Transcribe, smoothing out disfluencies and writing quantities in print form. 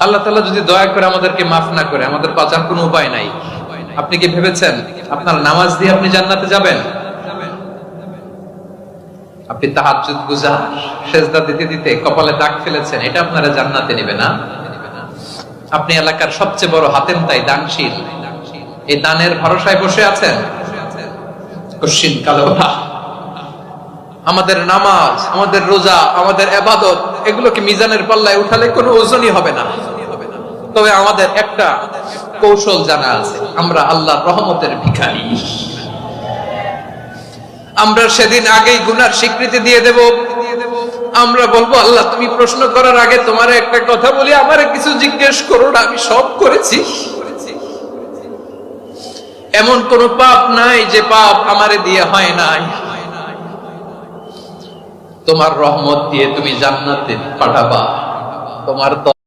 আল্লাহ তাআলা যদি দয়া করে আমাদেরকে মাফ না করে, আমাদের বাঁচার কোনো উপায় নাই। আপনি কি ভেবেছেন আপনার নামাজ দিয়ে আপনি জান্নাতে যাবেন? আপনি তাহাজ্জুদ গুজার, সেজদা দিতে দিতে কপালে দাগ ফেলেছেন, এটা আপনারা জান্নাতে নেবে না। আপনি এলাকার সবচেয়ে বড় হাতেম তাই, দানশীল, এই দানের ভরসায় বসে আছেন। কশিন কালো আমাদের নামাজ, আমাদের রোজা, আমাদের ইবাদত, এগুলোকে মিজানের পাল্লায় উঠালে কোনো ওজনই হবে না। তবে আমাদের একটা কৌশল জানা আছে, আমরা আল্লাহর রহমতের ভিখারি। আমরা সেদিন আগেই গুনার স্বীকৃতি দিয়ে দেব। আমরা বলবো, আল্লাহ তুমি প্রশ্ন করার আগে তোমার একটা কথা বলি, আমারে কিছু জিজ্ঞেস করো না, আমি সব করেছি। এমন কোন পাপ নাই যে পাপ আমারে দিয়ে হয় নাই। তোমার রহমত দিয়ে তুমি জান্নাতে পাঠাবা। তোমার